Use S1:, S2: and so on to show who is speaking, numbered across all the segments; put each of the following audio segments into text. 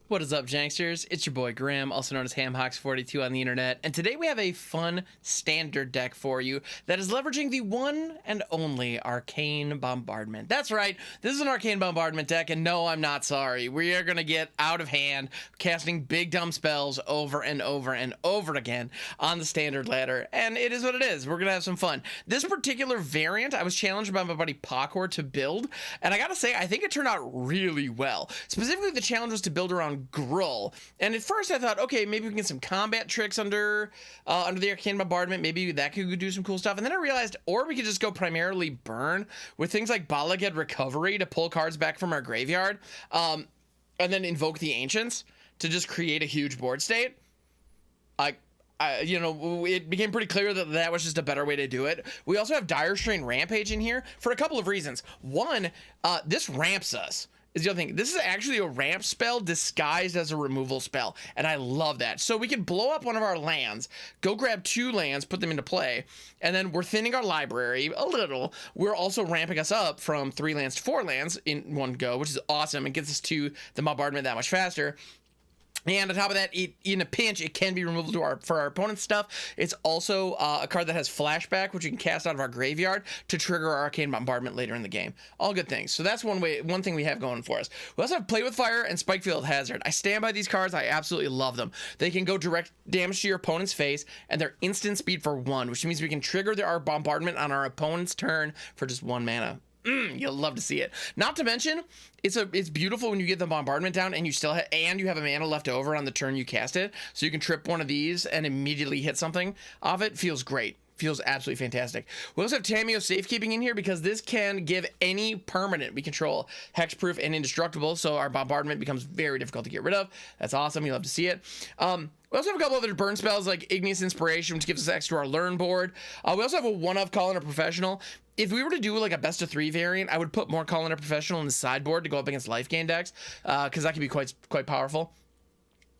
S1: What is up, Janksters? It's your boy Grim, also known as HamHawks42 on the internet, and today we have a fun standard deck for you that is leveraging the one and only Arcane Bombardment. That's right, this is an Arcane Bombardment deck, and no, I'm not sorry. We are going to get out of hand, casting big dumb spells over and over and over again on the standard ladder, and it is what it is. We're going to have some fun. This particular variant, I was challenged by my buddy Pakor to build, and I gotta say, I think it turned out really well. Specifically, the challenge was to build around Gruul, and at first I thought, okay, maybe we can get some combat tricks under the Arcane Bombardment. Maybe that could do some cool stuff. And then I realized, or we could just go primarily burn with things like Bala Ged Recovery to pull cards back from our graveyard, and then Invoke the Ancients to just create a huge board state. It became pretty clear that that was just a better way to do it. We also have Dire-Strain Rampage in here for a couple of reasons. One, this ramps us. Is the other thing. This is actually a ramp spell disguised as a removal spell, and I love that. So we can blow up one of our lands, go grab 2 lands, put them into play, and then we're thinning our library a little. We're also ramping us up from 3 lands to 4 lands in one go, which is awesome. It gets us to the bombardment that much faster. And on top of that, in a pinch, it can be removed for our opponent's stuff. It's also a card that has flashback, which we can cast out of our graveyard to trigger our Arcane Bombardment later in the game. All good things. So that's one thing we have going for us. We also have Play with Fire and Spikefield Hazard. I stand by these cards. I absolutely love them. They can go direct damage to your opponent's face, and they're instant speed for 1, which means we can trigger our bombardment on our opponent's turn for just 1 mana. You'll love to see it. Not to mention, it's beautiful when you get the bombardment down and you still have a mana left over on the turn you cast it, so you can trip one of these and immediately hit something off it. Feels great. Feels absolutely fantastic. We also have Tamiyo Safekeeping in here because this can give any permanent we control hexproof and indestructible, so our bombardment becomes very difficult to get rid of. That's awesome. You'll love to see it. We also have a couple other burn spells like Igneous Inspiration, which gives us X to our learn board. We also have a 1-of Call in a Professional. If we were to do like a best of 3 variant, I would put more Call in a Professional in the sideboard to go up against life gain decks, because that can be quite powerful.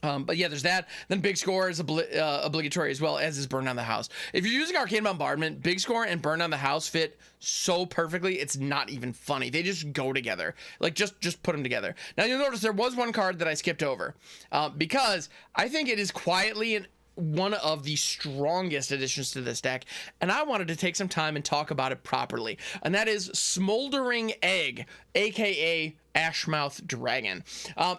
S1: But yeah, there's that. Then Big Score is obligatory as well, as is Burn Down the House. If you're using Arcane Bombardment, Big Score and Burn Down the House fit so perfectly, it's not even funny. They just go together. Like, just put them together. Now, you'll notice there was one card that I skipped over, because I think it is quietly one of the strongest additions to this deck, and I wanted to take some time and talk about it properly, and that is Smoldering Egg, aka Ashmouth Dragon.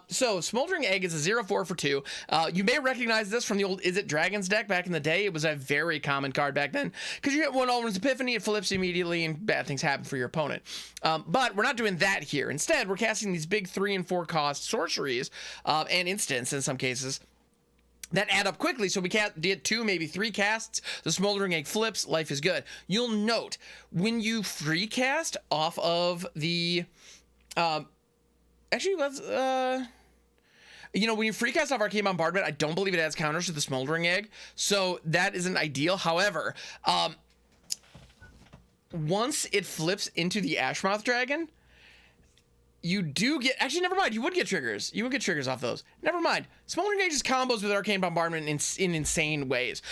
S1: So Smoldering Egg is a 0/4 for 2. You may recognize this from the old Is It Dragons deck back in the day. It was a very common card back then, because you hit one Alden's Epiphany, it flips immediately, and bad things happen for your opponent. But we're not doing that here. Instead, we're casting these big 3 and 4 cost sorceries, and instants in some cases, that add up quickly, so we can't get 2, maybe 3 casts. The Smoldering Egg flips, life is good. You'll note, when you free cast off of the... Actually, let's... when you free cast off Arcane Bombardment, I don't believe it adds counters to the Smoldering Egg, so that isn't ideal. However, once it flips into the Ashmouth Dragon, you do get... Actually, never mind. You would get triggers. You would get triggers off those. Never mind. Smoldering Egg just combos with Arcane Bombardment in insane ways.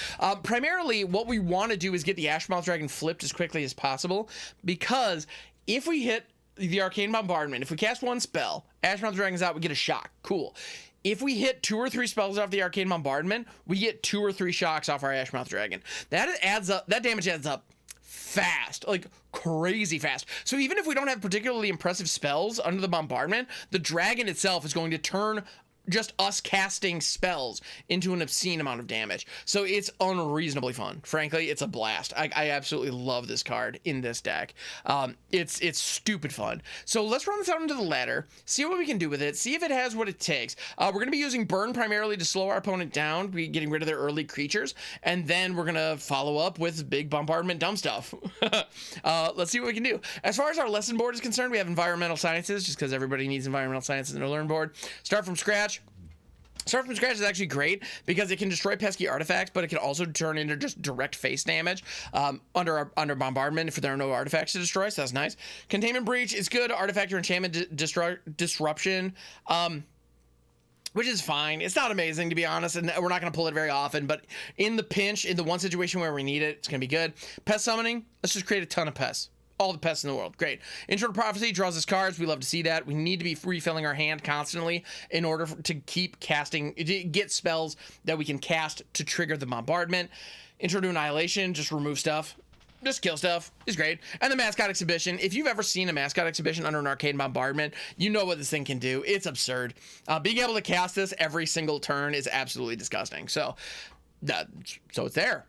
S1: Primarily, what we want to do is get the Ashmouth Dragon flipped as quickly as possible, because if we hit the Arcane Bombardment, if we cast 1 spell, Ashmouth Dragon's out, we get a shock. Cool. If we hit 2 or 3 spells off the Arcane Bombardment, we get 2 or 3 shocks off our Ashmouth Dragon. That adds up. That damage adds up fast, like crazy fast. So even if we don't have particularly impressive spells under the bombardment, the dragon itself is going to turn just us casting spells into an obscene amount of damage. So it's unreasonably fun. Frankly, it's a blast. I absolutely love this card in this deck. It's stupid fun. So let's run this out into the ladder, see what we can do with it, see if it has what it takes. We're going to be using Burn primarily to slow our opponent down, getting rid of their early creatures, and then we're going to follow up with big bombardment dumb stuff. Let's see what we can do. As far as our lesson board is concerned, we have Environmental Sciences, just because everybody needs Environmental Sciences in their learn board. Start from scratch. Start from scratch is actually great because it can destroy pesky artifacts, but it can also turn into just direct face damage under bombardment if there are no artifacts to destroy, so that's nice. Containment Breach is good. Artifact or enchantment disruption, which is fine. It's not amazing, to be honest, and we're not going to pull it very often, but in the pinch, in the one situation where we need it, it's going to be good. Pest Summoning, let's just create a ton of pests. All the pests in the world. Great. Intro to Prophecy draws us cards. We love to see that. We need to be refilling our hand constantly in order to keep casting, get spells that we can cast to trigger the bombardment. Intro to Annihilation, just remove stuff. Just kill stuff. Is great. And the Mascot Exhibition. If you've ever seen a Mascot Exhibition under an Arcane Bombardment, you know what this thing can do. It's absurd. Being able to cast this every single turn is absolutely disgusting. So it's there.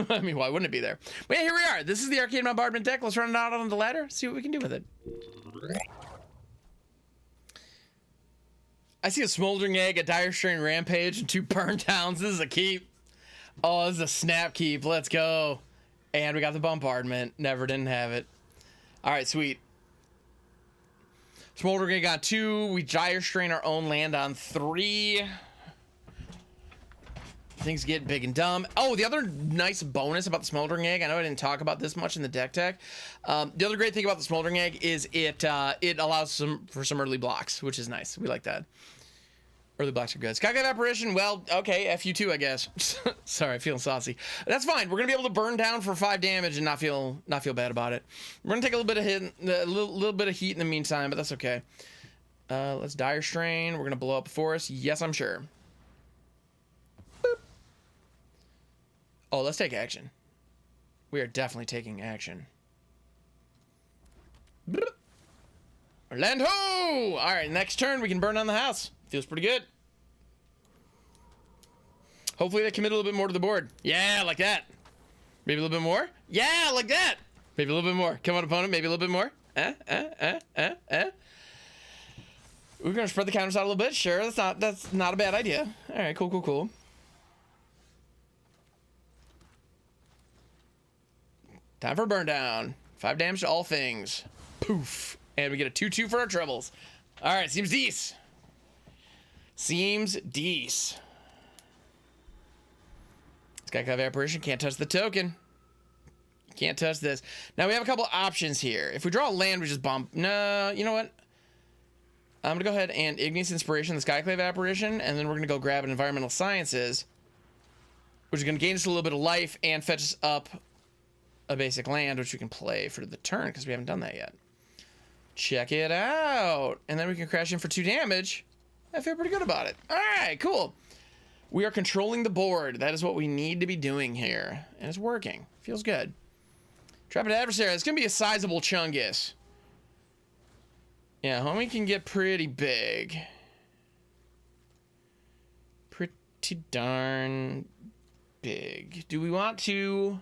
S1: I mean, why wouldn't it be there? But yeah, here we are. This is the Arcane Bombardment deck. Let's run it out on the ladder, see what we can do with it. I see a Smoldering Egg, a Dire-Strain Rampage, and 2 Burn Downs. This is a keep. Oh, this is a snap keep. Let's go. And we got the Bombardment. Never didn't have it. All right, sweet. Smoldering Egg on 2. We Dire-Strain our own land on 3. Things get big and dumb. Oh, the other nice bonus about the Smoldering Egg, I know I didn't talk about this much in the deck tech. The other great thing about the Smoldering Egg is it allows for some early blocks, which is nice. We like that. Early blocks are good. Skyclave Apparition, well, okay, F you too, I guess. Sorry, feeling saucy. That's fine. We're gonna be able to burn down for 5 damage and not feel bad about it. We're gonna take a little bit of hit, a little bit of heat in the meantime, but that's okay. Let's Dire-Strain. We're gonna blow up for us. Yes, I'm sure. Oh, let's take action. We are definitely taking action. Land ho! All right, next turn we can burn down the house. Feels pretty good. Hopefully they commit a little bit more to the board. Yeah, like that. Maybe a little bit more. Yeah, like that. Maybe a little bit more. Come on, opponent. Maybe a little bit more. We're gonna spread the counters out a little bit. Sure, that's not a bad idea. All right, cool. Time for a burn down. 5 damage to all things. Poof. And we get a 2/2 for our troubles. All right, seems decent. Seems decent. Skyclave Apparition, can't touch the token. Can't touch this. Now we have a couple options here. If we draw a land, we just bomb. No, you know what? I'm gonna go ahead and Igneous Inspiration, the Skyclave Apparition, and then we're gonna go grab an Environmental Sciences, which is gonna gain us a little bit of life and fetch us up a basic land, which we can play for the turn because we haven't done that yet. Check it out. And then we can crash in for 2 damage. I feel pretty good about it. All right, cool. We are controlling the board. That is what we need to be doing here. And it's working. Feels good. Trapped Adversary. It's going to be a sizable chungus. Yeah, homie can get pretty big. Pretty darn big. Do we want to...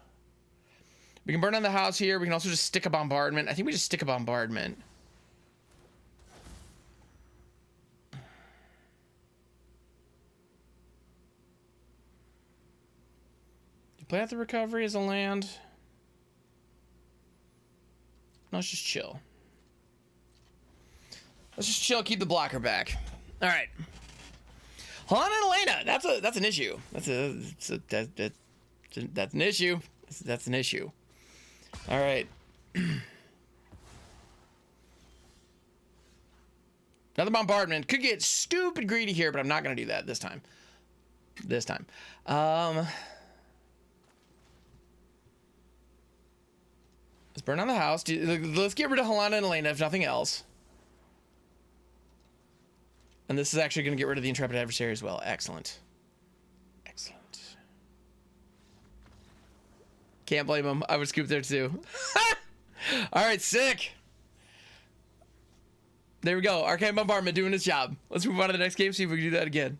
S1: We can burn down the house here. We can also just stick a bombardment. I think we just stick a bombardment. You play out the recovery as a land. No, let's just chill. Let's just chill. Keep the blocker back. All right. Han and Elena. That's an issue. That's an issue. That's an issue. All right. Another bombardment. Could get stupid greedy here, but I'm not going to do that this time. Let's burn down the house. Let's get rid of Helena and Elena, if nothing else. And this is actually going to get rid of the Intrepid Adversary as well. Excellent. Can't blame him. I would scoop there too. All right, sick. There we go. Arcane Bombardment doing its job. Let's move on to the next game, see if we can do that again.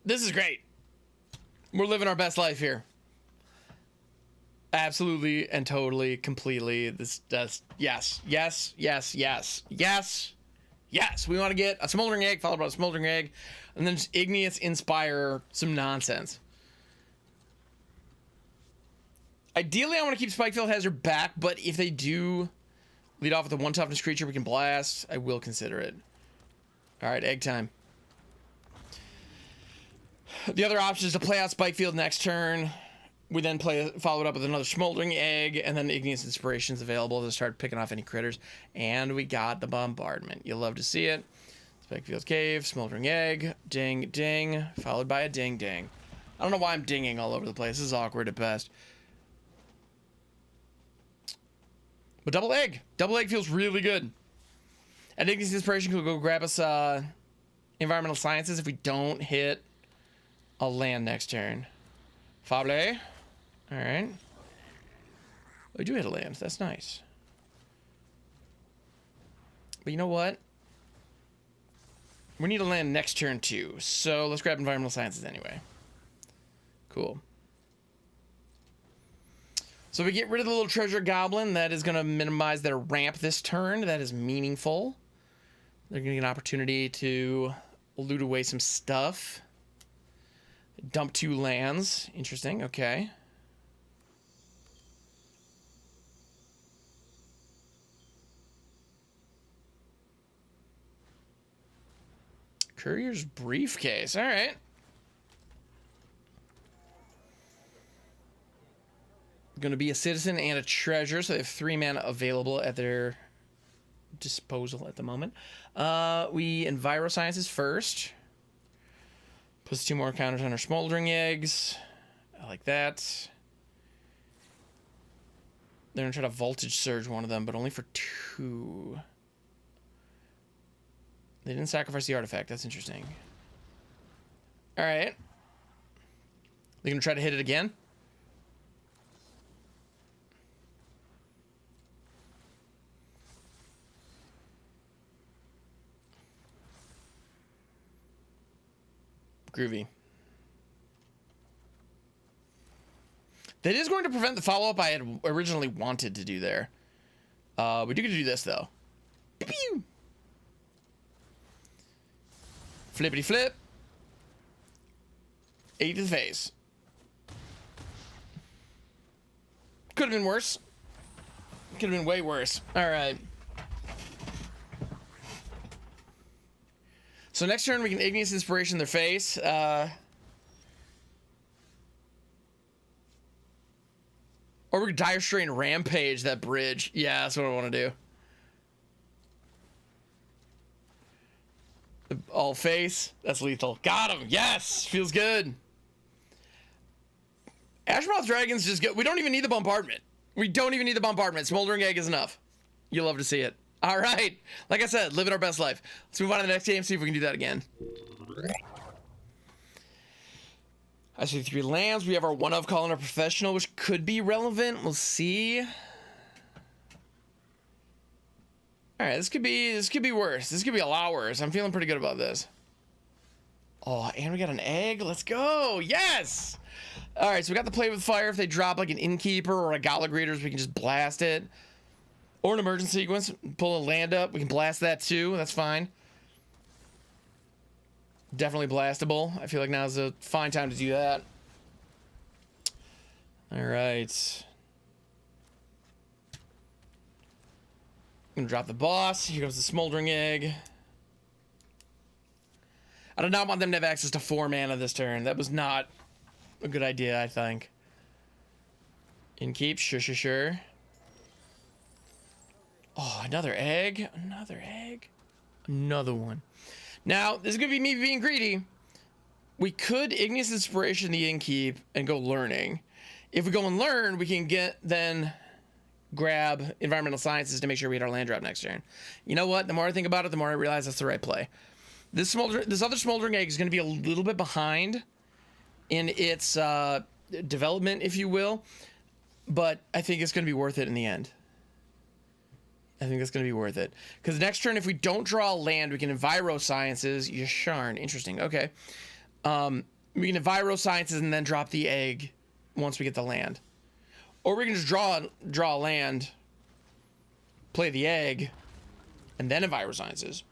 S1: This is great. We're living our best life here. Absolutely and totally, completely. Yes. We want to get a Smoldering Egg, followed by a Smoldering Egg, and then just Igneous Inspire some nonsense. Ideally, I want to keep Spikefield Hazard back, but if they do lead off with a 1 toughness creature we can blast, I will consider it. All right, egg time. The other option is to play out Spikefield next turn. We then follow it up with another Smoldering Egg, and then Igneous Inspiration is available to start picking off any critters. And we got the Bombardment. You'll love to see it. Spikefield Cave, Smoldering Egg, ding, ding, followed by a ding, ding. I don't know why I'm dinging all over the place. This is awkward at best. But double egg feels really good. And Igneous Inspiration could go grab us Environmental Sciences if we don't hit a land next turn. Fable. Alright. We do hit a land. That's nice. But you know what? We need a land next turn too. So let's grab Environmental Sciences anyway. Cool. So we get rid of the little treasure goblin. That is going to minimize their ramp this turn. That is meaningful. They're going to get an opportunity to loot away some stuff. Dump 2 lands. Interesting. Okay. Courier's Briefcase. All right. Going to be a citizen and a treasure, so they have 3 mana available at their disposal at the moment. We Enviro Sciences first. Puts 2 more counters on our Smoldering Eggs. I like that. They're going to try to Voltage Surge one of them, but only for 2. They didn't sacrifice the artifact. That's interesting. All right. They're going to try to hit it again. Groovy. That is going to prevent the follow-up I had originally wanted to do there. We do get to do this, though. Pew! Flippity flip. 8 to the face. Could have been worse. Could have been way worse. All right. So next turn we can Igneous Inspiration their face. Or we can Dire-Strain Rampage that bridge. Yeah, that's what I want to do. All face. That's lethal. Got him. Yes. Feels good. Ashmouth Dragons just get... We don't even need the bombardment. We don't even need the bombardment. Smoldering Egg is enough. You'll love to see it. All right. Like I said, living our best life. Let's move on to the next game, see if we can do that again. I see 3 lands. We have our one of calling a professional, which could be relevant. We'll see. All right, this could be worse. This could be a lot worse. I'm feeling pretty good about this. Oh, and we got an egg. Let's go. Yes. All right, so we got the play with fire. If they drop like an Innkeeper or a Gala Greeters, we can just blast it. Or an emergency sequence, pull a land up. We can blast that too. That's fine. Definitely blastable. I feel like now's a fine time to do that. All right. I'm gonna drop the boss. Here goes the Smoldering Egg. I do not want them to have access to 4 mana this turn. That was not a good idea, I think. Inkeep, sure. Oh, another egg. Another egg. Another one. Now, this is going to be me being greedy. We could Igneous Inspiration the Innkeep and go Learning. If we go and Learn, we can then grab Environmental Sciences to make sure we hit our land drop next turn. You know what? The more I think about it, the more I realize that's the right play. This other Smoldering Egg is going to be a little bit behind in its development, if you will. But I think it's going to be worth it in the end. I think that's going to be worth it. Because next turn, if we don't draw a land, we can Enviro Sciences. Yasharn. Interesting. Okay. We can Enviro Sciences and then drop the egg once we get the land. Or we can just draw a land, play the egg, and then Enviro Sciences.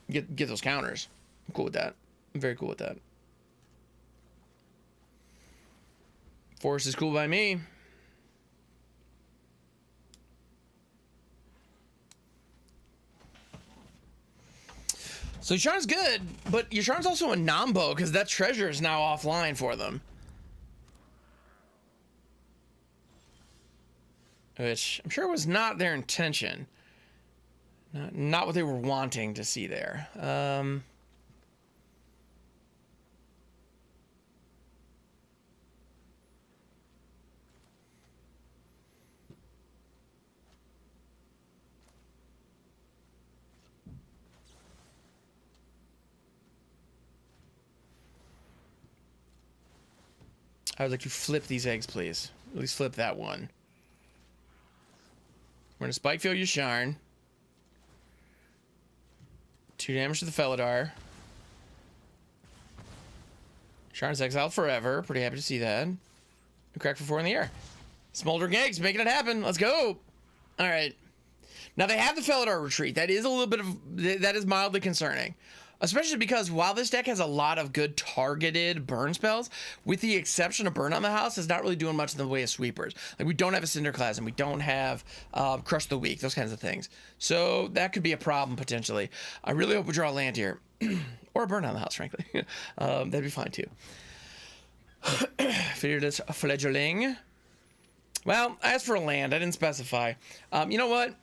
S1: Get those counters. I'm cool with that. I'm very cool with that. Force is cool by me. So Yasharn's good, but Yasharn's also a Nambo because that treasure is now offline for them. Which I'm sure was not their intention. Not what they were wanting to see there. I would like to flip these eggs, please. At least flip that one. We're gonna Spikefield your Sharn. 2 damage to the Felidar. Sharn's exiled forever. Pretty happy to see that. We crack for 4 in the air. Smoldering Eggs, making it happen. Let's go. All right. Now they have the Felidar retreat. That is a little bit of, that is mildly concerning. Especially because while this deck has a lot of good targeted burn spells, with the exception of Burn on the House, it's not really doing much in the way of sweepers. Like, we don't have a Cinderclasm, we don't have Crush the Weak, those kinds of things. So that could be a problem potentially. I really hope we draw a land here. Or a Burn on the House, frankly. That'd be fine too. Fearless Fledgling. Well, I asked for a land, I didn't specify. You know what?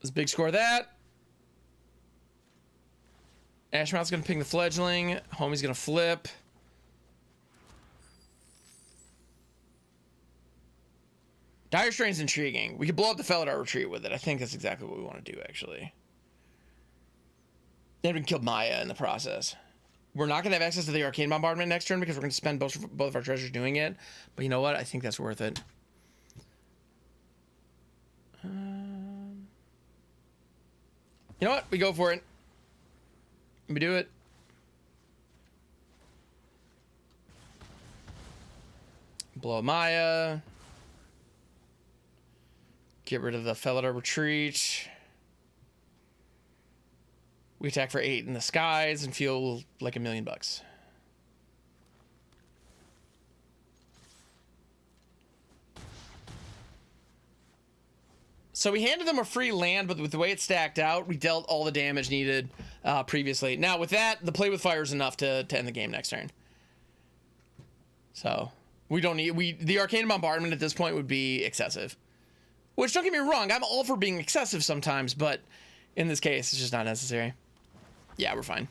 S1: Let's big score that. Ashmouth's gonna ping the Fledgling. Homie's gonna flip. Dire-Strain's intriguing. We could blow up the Felidar retreat with it. I think that's exactly what we want to do, actually. Then we can kill Naya in the process. We're not gonna have access to the Arcane Bombardment next turn because we're gonna spend both of our treasures doing it. But you know what? I think that's worth it. You know what? We go for it. We do it. Blow Maya. Get rid of the Felidar retreat. We attack for 8 in the skies and feel like $1 million. So we handed them a free land, but with the way it stacked out, we dealt all the damage needed previously. Now with that, the play with fire is enough to end the game next turn. So we don't need, the Arcane Bombardment at this point would be excessive. Which, don't get me wrong, I'm all for being excessive sometimes, but in this case, it's just not necessary. Yeah, we're fine.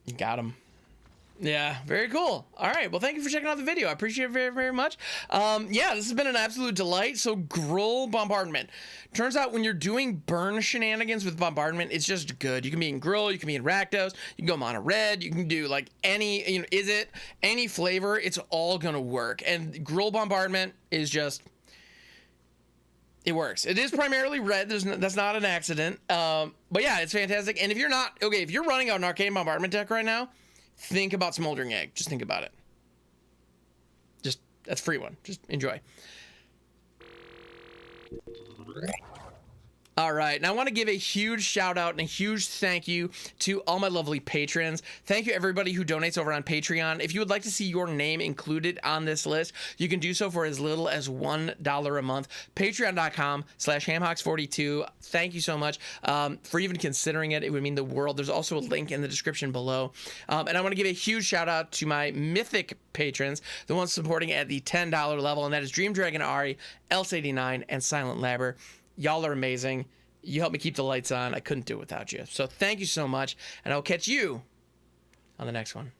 S1: You got him. Yeah, very cool. All right, well, thank you for checking out the video. I appreciate it very, very much. Yeah, this has been an absolute delight. So, Gruul Bombardment. Turns out when you're doing burn shenanigans with Bombardment, it's just good. You can be in Gruul, you can be in Rakdos, you can go mono red, you can do like any, you know, any flavor, it's all gonna work. And Gruul Bombardment is just, it works. It is primarily red. That's not an accident. But yeah, it's fantastic. And if you're not, okay, if you're running an Arcane Bombardment deck right now, think about Smoldering Egg. Just think about it. Just, that's a free one. Just enjoy. All right, now I want to give a huge shout out and a huge thank you to all my lovely patrons. Thank you everybody who donates over on Patreon. If you would like to see your name included on this list, you can do so for as little as $1 a month. Patreon.com/hamhocks42. Thank you so much for even considering it. It would mean the world. There's also a link in the description below. And I want to give a huge shout out to my mythic patrons, the ones supporting at the $10 level, and that is Dream Dragon Ari, Else89, and Silent Labber. Y'all are amazing. You help me keep the lights on. I couldn't do it without you. So thank you so much, and I'll catch you on the next one.